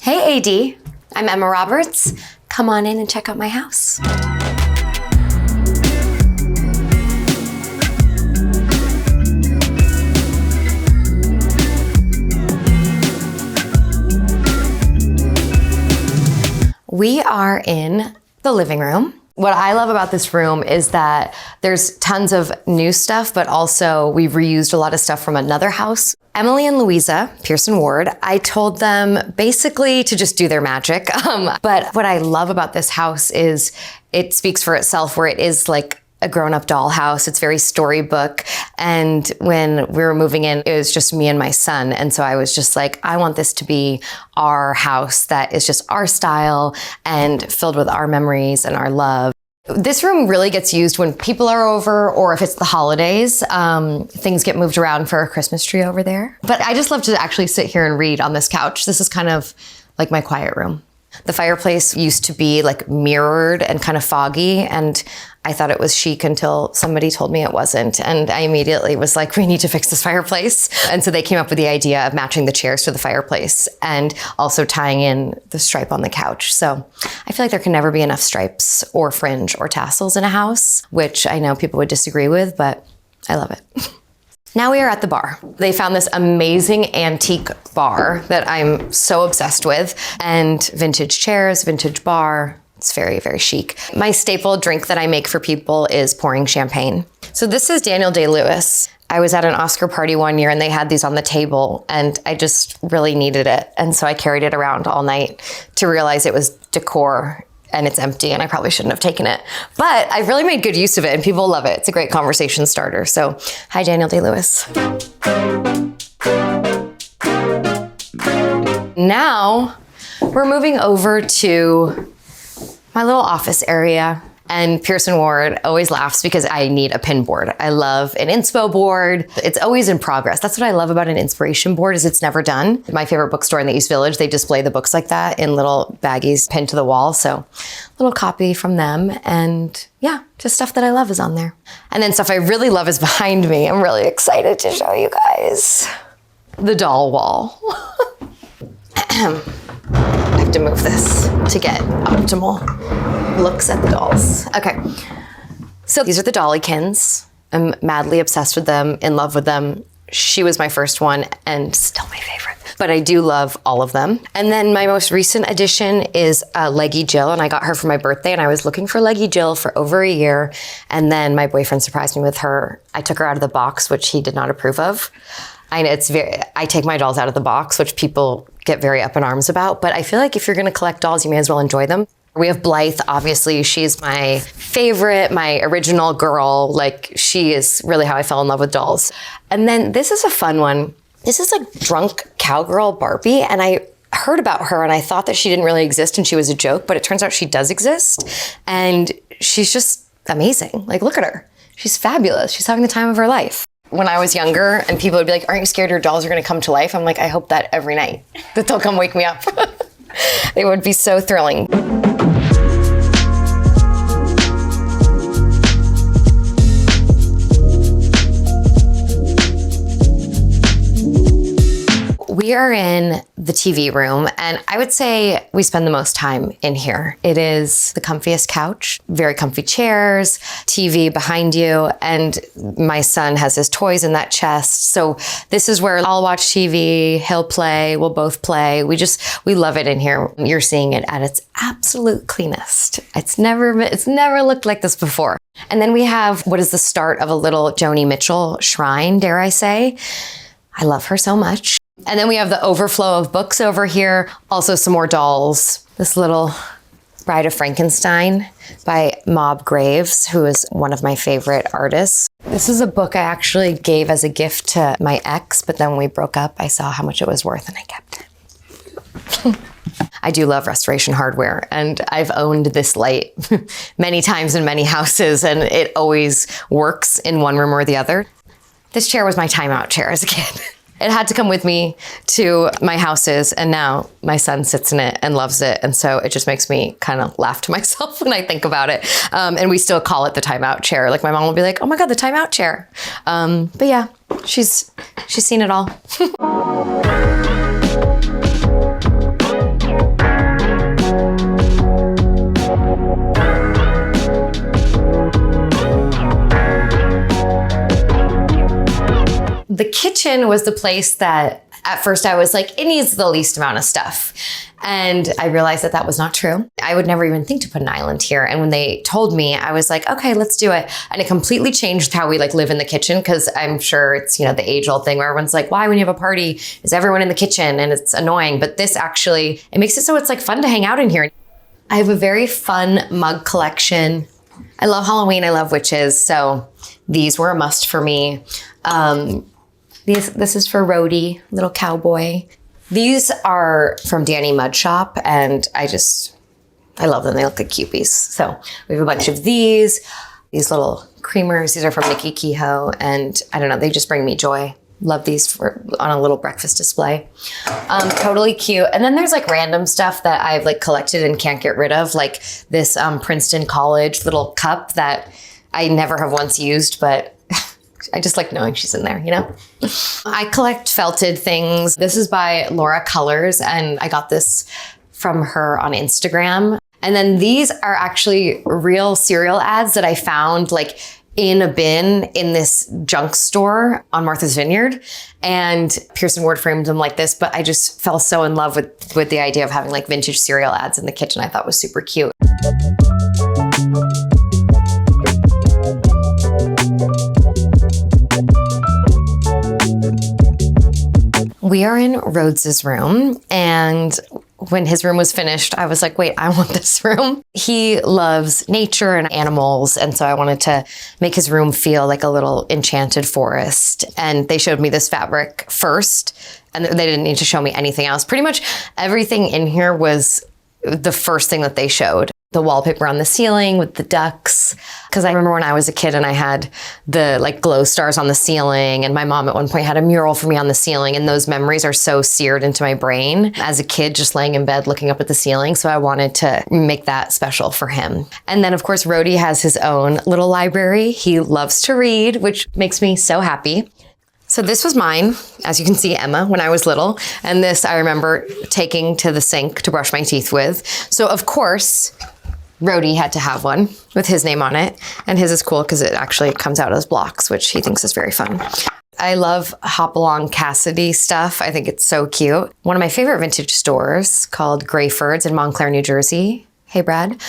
Hey AD, I'm Emma Roberts. Come on in and check out my house. We are in the living room. What I love about this room is that there's tons of new stuff, but also we've reused a lot of stuff from another house. Emily and Louisa, Pierce Ward, I told them basically to just do their magic. But what I love about this house is it speaks for itself, where it is like a grown-up dollhouse. It's very storybook. And when we were moving in, it was just me and my son. And so I was just like, I want this to be our house that is just our style and filled with our memories and our love. This room really gets used when people are over or if it's the holidays. Things get moved around for a Christmas tree over there. But I just love to actually sit here and read on this couch. This is kind of like my quiet room. The fireplace used to be like mirrored and kind of foggy, and I thought it was chic until somebody told me it wasn't. And I immediately was like, we need to fix this fireplace. And so they came up with the idea of matching the chairs to the fireplace and also tying in the stripe on the couch. So I feel like there can never be enough stripes or fringe or tassels in a house, which I know people would disagree with, but I love it. Now we are at the bar. They found this amazing antique bar that I'm so obsessed with, and vintage chairs, vintage bar. It's very, very chic. My staple drink that I make for people is pouring champagne. So this is Daniel Day-Lewis. I was at an Oscar party one year and they had these on the table and I just really needed it. And so I carried it around all night to realize it was decor and it's empty and I probably shouldn't have taken it. But I really made good use of it and people love it. It's a great conversation starter. So hi, Daniel Day-Lewis. Now we're moving over to my little office area. And Pierce Ward always laughs because I need a pin board. I love an inspo board. It's always in progress. That's what I love about an inspiration board, is it's never done. My favorite bookstore in the East Village, they display the books like that in little baggies pinned to the wall. So little copy from them. And yeah, just stuff that I love is on there. And then stuff I really love is behind me. I'm really excited to show you guys. The doll wall. I have to move this to get optimal looks at the dolls. Okay, so these are the Dollykins. I'm madly obsessed with them, in love with them. She was my first one and still my favorite, but I do love all of them. And then my most recent addition is Leggy Jill, and I got her for my birthday, and I was looking for Leggy Jill for over a year, and then my boyfriend surprised me with her. I took her out of the box, which he did not approve of. I know I take my dolls out of the box, which people get very up in arms about, but I feel like if you're gonna collect dolls, you may as well enjoy them. We have Blythe, obviously. She's my favorite, my original girl. Like, she is really how I fell in love with dolls. And then this is a fun one. This is like drunk cowgirl Barbie, and I heard about her and I thought that she didn't really exist and she was a joke, but it turns out she does exist. And she's just amazing. Like, look at her. She's fabulous. She's having the time of her life. When I was younger and people would be like, aren't you scared your dolls are gonna come to life? I'm like, I hope that every night, that they'll come wake me up. It would be so thrilling. We are in the TV room, and I would say we spend the most time in here. It is the comfiest couch, very comfy chairs, TV behind you, and my son has his toys in that chest. So this is where I'll watch TV, he'll play, we'll both play. We love it in here. You're seeing it at its absolute cleanest. It's never looked like this before. And then we have what is the start of a little Joni Mitchell shrine, dare I say. I love her so much. And then we have the overflow of books over here. Also some more dolls. This little Bride of Frankenstein by Mob Graves, who is one of my favorite artists. This is a book I actually gave as a gift to my ex, but then when we broke up, I saw how much it was worth and I kept it. I do love restoration hardware, and I've owned this light many times in many houses, and it always works in one room or the other. This chair was my timeout chair as a kid. It had to come with me to my houses, and now my son sits in it and loves it. And so it just makes me kind of laugh to myself when I think about it. And we still call it the timeout chair. Like, my mom will be like, oh my God, the timeout chair. But yeah, she's seen it all. kitchen was the place that at first I was like, it needs the least amount of stuff. And I realized that that was not true. I would never even think to put an island here. And when they told me, I was like, okay, let's do it. And it completely changed how we like live in the kitchen. Cause I'm sure it's, you know, the age old thing where everyone's like, why when you have a party is everyone in the kitchen? And it's annoying. But this actually, it makes it so it's like fun to hang out in here. I have a very fun mug collection. I love Halloween. I love witches. So these were a must for me. This is for Rhodey, little cowboy. These are from Danny Mud Shop, and I love them. They look like cupies. So we have a bunch of these little creamers. These are from Nikki Kehoe, and I don't know, they just bring me joy. Love these for on a little breakfast display. Totally cute. And then there's like random stuff that I've like collected and can't get rid of, like this Princeton College little cup that I never have once used, but I just like knowing she's in there, you know? I collect felted things. This is by Laura Colors, and I got this from her on Instagram. And then these are actually real cereal ads that I found like in a bin in this junk store on Martha's Vineyard. And Pierce Ward framed them like this, but I just fell so in love with the idea of having like vintage cereal ads in the kitchen. I thought was super cute. We are in Rhodes's room, and when his room was finished, I was like, wait, I want this room. He loves nature and animals, and so I wanted to make his room feel like a little enchanted forest. And they showed me this fabric first, and they didn't need to show me anything else. Pretty much everything in here was the first thing that they showed. The wallpaper on the ceiling with the ducks. Because I remember when I was a kid and I had the like glow stars on the ceiling, and my mom at one point had a mural for me on the ceiling, and those memories are so seared into my brain as a kid, just laying in bed looking up at the ceiling. So I wanted to make that special for him. And then of course, Rhodey has his own little library. He loves to read, which makes me so happy. So this was mine, as you can see, Emma, when I was little. And this I remember taking to the sink to brush my teeth with. So of course, Rhodey had to have one with his name on it. And his is cool because it actually comes out as blocks, which he thinks is very fun. I love Hopalong Cassidy stuff. I think it's so cute. One of my favorite vintage stores called Grayford's in Montclair, New Jersey. Hey, Brad.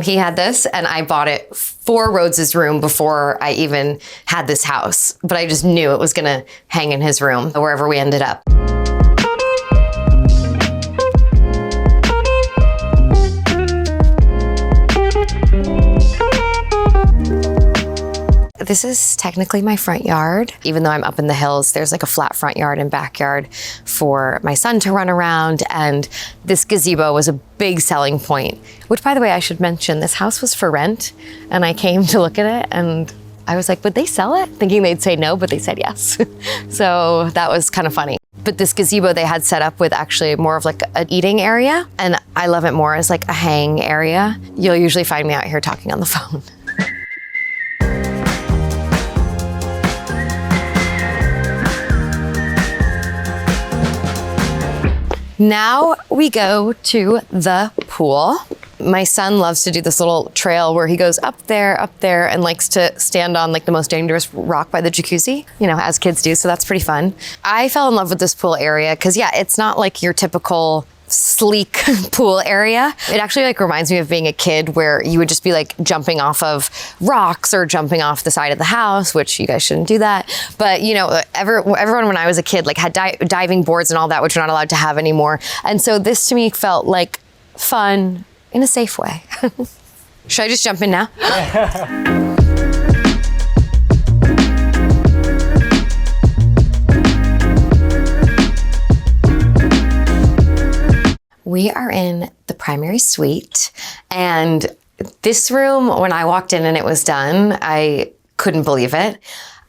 He had this, and I bought it for Rhodes's room before I even had this house. But I just knew it was going to hang in his room wherever we ended up. This is technically my front yard. Even though I'm up in the hills, there's like a flat front yard and backyard for my son to run around. And this gazebo was a big selling point, which, by the way, I should mention, this house was for rent. And I came to look at it and I was like, would they sell it? Thinking they'd say no, but they said yes. So that was kind of funny. But this gazebo they had set up with actually more of like an eating area. And I love it more as like a hang area. You'll usually find me out here talking on the phone. Now we go to the pool. My son loves to do this little trail where he goes up there, and likes to stand on like the most dangerous rock by the jacuzzi, you know, as kids do. So that's pretty fun. I fell in love with this pool area because, yeah, it's not like your typical sleek pool area. It actually like reminds me of being a kid where you would just be like jumping off of rocks or jumping off the side of the house, which you guys shouldn't do that. But you know, everyone when I was a kid like had diving boards and all that, which you're not allowed to have anymore. And so this to me felt like fun in a safe way. Should I just jump in now? We are in the primary suite, and this room, when I walked in and it was done, I couldn't believe it.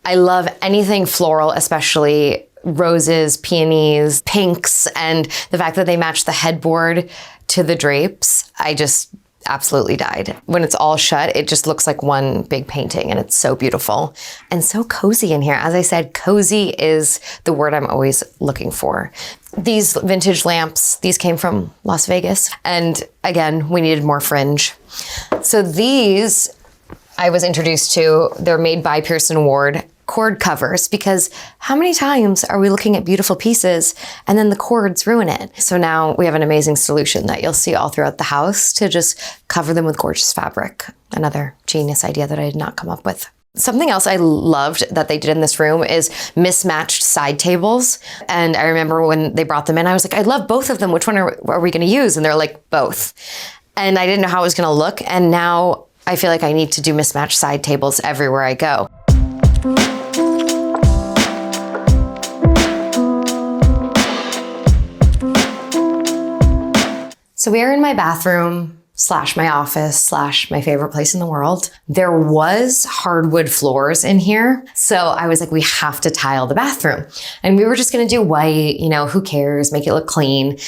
I love anything floral, especially roses, peonies, pinks, and the fact that they match the headboard to the drapes. I just absolutely died. When it's all shut, it just looks like one big painting, and it's so beautiful and so cozy in here. As I said, cozy is the word I'm always looking for. These vintage lamps, these came from Las Vegas. And again, we needed more fringe. So these I was introduced to, they're made by Pierce Ward. cord covers, because how many times are we looking at beautiful pieces and then the cords ruin it? So now we have an amazing solution that you'll see all throughout the house to just cover them with gorgeous fabric. Another genius idea that I did not come up with. Something else I loved that they did in this room is mismatched side tables. And I remember when they brought them in, I was like, I love both of them. Which one are we going to use? And they're like, both. And I didn't know how it was going to look. And now I feel like I need to do mismatched side tables everywhere I go. So we are in my bathroom / my office / my favorite place in the world. There was hardwood floors in here. So I was like, we have to tile the bathroom. And we were just gonna do white, who cares, make it look clean.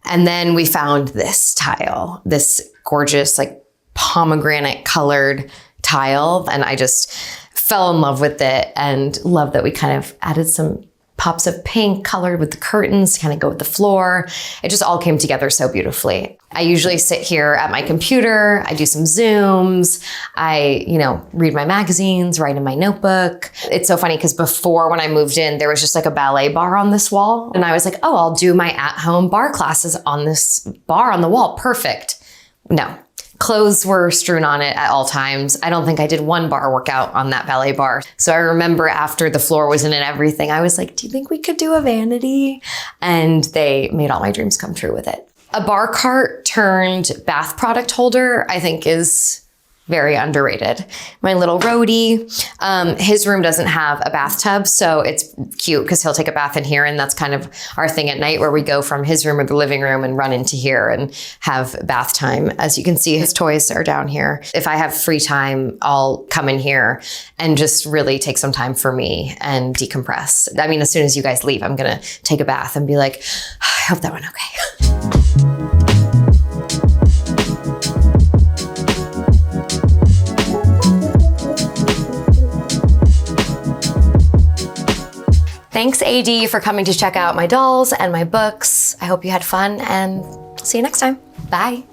And then we found this tile, this gorgeous like pomegranate colored tile. And I just fell in love with it and love that we kind of added some pops of pink colored with the curtains to kind of go with the floor. It just all came together so beautifully. I usually sit here at my computer, I do some Zooms, I, read my magazines, write in my notebook. It's so funny because before, when I moved in, there was just like a ballet bar on this wall. And I was like, oh, I'll do my at-home bar classes on this bar on the wall. Perfect. No. Clothes were strewn on it at all times. I don't think I did one bar workout on that ballet bar. So I remember after the floor was in and everything, I was like, do you think we could do a vanity? And they made all my dreams come true with it. A bar cart turned bath product holder, I think is very underrated. My little roadie, his room doesn't have a bathtub, so it's cute because he'll take a bath in here, and that's kind of our thing at night, where we go from his room or the living room and run into here and have bath time. As you can see, his toys are down here. If I have free time, I'll come in here and just really take some time for me and decompress. I mean, as soon as you guys leave, I'm gonna take a bath and be like, I hope that went okay. Thanks, AD, for coming to check out my dolls and my books. I hope you had fun, and I'll see you next time. Bye.